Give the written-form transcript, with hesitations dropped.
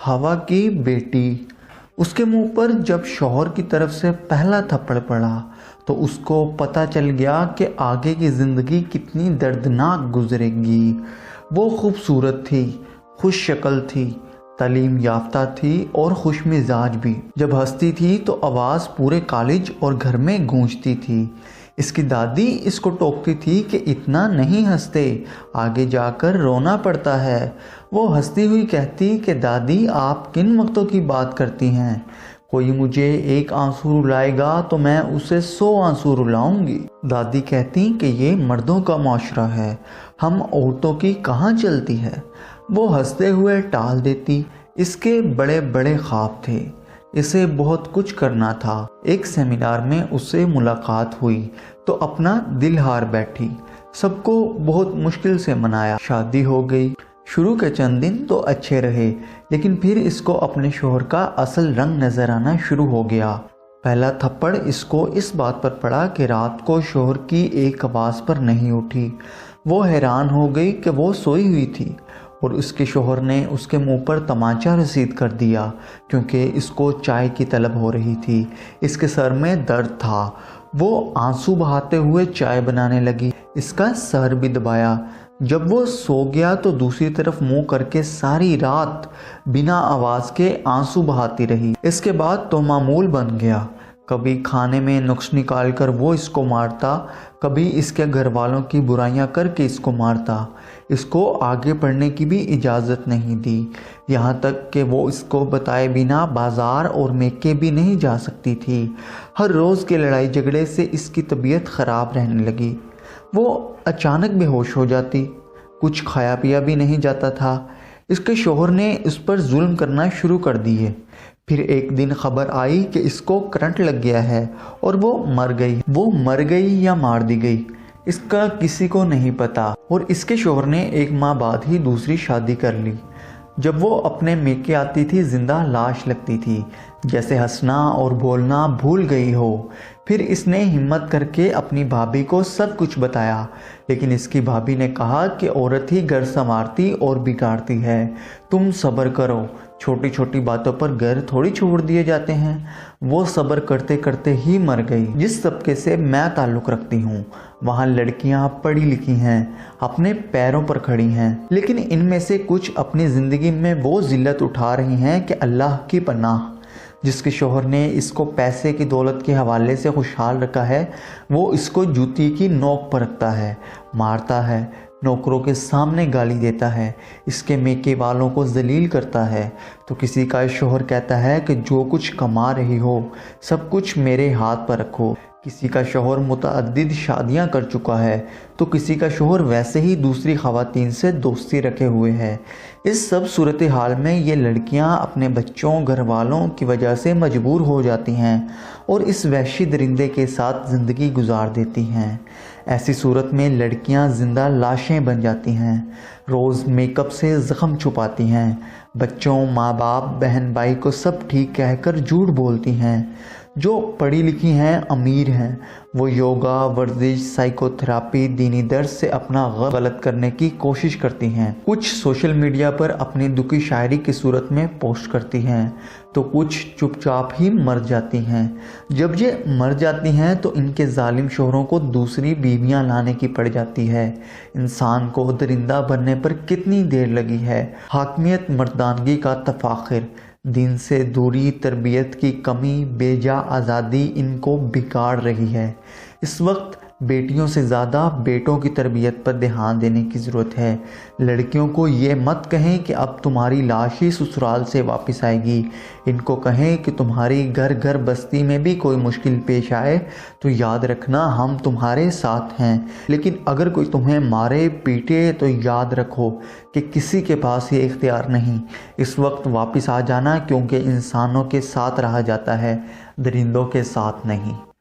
हवा की बेटी। उसके मुंह पर जब शौहर की तरफ से पहला थप्पड़ पड़ा तो उसको पता चल गया कि आगे की ज़िंदगी कितनी दर्दनाक गुजरेगी। वो खूबसूरत थी, खुश शक्ल थी, तालीम याफ्ता थी और खुश मिजाज भी। जब हंसती थी तो आवाज़ पूरे कॉलेज और घर में गूंजती थी। इसकी दादी इसको टोकती थी कि इतना नहीं हंसते, आगे जाकर रोना पड़ता है। वो हंसती हुई कहती कि दादी आप किन वक्तों की बात करती हैं, कोई मुझे एक आंसू रुलाएगा तो मैं उसे 100 आंसू रुलाऊंगी। दादी कहती कि ये मर्दों का माशरा है, हम औरतों की कहाँ चलती है। वो हंसते हुए टाल देती। इसके बड़े बड़े ख्वाब थे, इसे बहुत कुछ करना था। एक सेमिनार में उससे मुलाकात हुई तो अपना दिल हार बैठी। सबको बहुत मुश्किल से मनाया, शादी हो गई। शुरू के चंद दिन तो अच्छे रहे, लेकिन फिर इसको अपने शौहर का असल रंग नजर आना शुरू हो गया। पहला थप्पड़ इसको इस बात पर पड़ा कि रात को शौहर की एक आवाज़ पर नहीं उठी। वो हैरान हो गई कि वो सोई हुई थी और उसके शौहर ने उसके मुंह पर तमाचा रसीद कर दिया क्योंकि इसको चाय की तलब हो रही थी। इसके सर में दर्द था। वो आंसू बहाते हुए चाय बनाने लगी। इसका सर भी दबाया। जब वो सो गया तो दूसरी तरफ मुंह करके सारी रात बिना आवाज़ के आंसू बहाती रही। इसके बाद तो मामूल बन गया। कभी खाने में नुक्स निकाल कर वो इसको मारता, कभी इसके घर वालों की बुराइयां करके इसको मारता। इसको आगे पढ़ने की भी इजाज़त नहीं दी, यहाँ तक कि वो इसको बताए बिना बाज़ार और मेके भी नहीं जा सकती थी। हर रोज़ के लड़ाई झगड़े से इसकी तबीयत ख़राब रहने लगी। वो अचानक बेहोश हो जाती, कुछ खाया पिया भी नहीं जाता था। इसके शौहर ने इस पर जुल्म करना शुरू कर दिए। फिर एक दिन खबर आई कि इसको करंट लग गया है और वो मर गई। वो मर गई या मार दी गई इसका किसी को नहीं पता। और इसके शौहर ने एक माह बाद ही दूसरी शादी कर ली। जब वो अपने मेके आती थी जिंदा लाश लगती थी, जैसे हंसना और बोलना भूल गई हो। फिर इसने हिम्मत करके अपनी भाभी को सब कुछ बताया, लेकिन इसकी भाभी ने कहा कि औरत ही घर संवारती और बिगाड़ती है, तुम सब्र करो, छोटी छोटी बातों पर घर थोड़ी छोड़ दिए जाते हैं। वो सब्र करते करते ही मर गई। जिस तबके से मैं ताल्लुक़ रखती हूँ वहाँ लड़कियाँ पढ़ी लिखी हैं, अपने पैरों पर खड़ी हैं, लेकिन इनमें से कुछ अपनी ज़िंदगी में वो ज़िल्लत उठा रही हैं कि अल्लाह की पनाह। जिसके शौहर ने इसको पैसे की दौलत के हवाले से खुशहाल रखा है, वो इसको जूती की नोक पर रखता है, मारता है, नौकरों के सामने गाली देता है, इसके मेके वालों को जलील करता है। तो किसी का शौहर कहता है कि जो कुछ कमा रही हो सब कुछ मेरे हाथ पर रखो। किसी का शौहर मुतअद्दिद शादियां कर चुका है तो किसी का शौहर वैसे ही दूसरी ख़वातीन से दोस्ती रखे हुए है। इस सब सूरत हाल में ये लड़कियां अपने बच्चों घर वालों की वजह से मजबूर हो जाती हैं और इस वहशी दरिंदे के साथ ज़िंदगी गुजार देती हैं। ऐसी सूरत में लड़कियां ज़िंदा लाशें बन जाती हैं, रोज़ मेकअप से ज़ख्म छुपाती हैं, बच्चों माँ बाप बहन भाई को सब ठीक कहकर झूठ बोलती हैं। जो पढ़ी लिखी हैं अमीर हैं, वो योगा वर्जिश साइकोथेरापी दीनी दर्स से अपना गलत करने की कोशिश करती हैं। कुछ सोशल मीडिया पर अपनी दुखी शायरी की सूरत में पोस्ट करती हैं तो कुछ चुपचाप ही मर जाती हैं। जब ये मर जाती हैं तो इनके जालिम शौहरों को दूसरी बीवियां लाने की पड़ जाती है। इंसान को दरिंदा बनने पर कितनी देर लगी है। हाकमियत मर्दानगी का तफाखिर, दिन से दूरी, तरबियत की कमी, बेजा आज़ादी इनको बिगाड़ रही है। इस वक्त बेटियों से ज़्यादा बेटों की तरबियत पर ध्यान देने की ज़रूरत है। लड़कियों को ये मत कहें कि अब तुम्हारी लाश ही ससुराल से वापस आएगी। इनको कहें कि तुम्हारी घर घर बस्ती में भी कोई मुश्किल पेश आए तो याद रखना हम तुम्हारे साथ हैं, लेकिन अगर कोई तुम्हें मारे पीटे तो याद रखो कि किसी के पास ये इख्तियार नहीं। इस वक्त वापस आ जाना, क्योंकि इंसानों के साथ रहा जाता है, दरिंदों के साथ नहीं।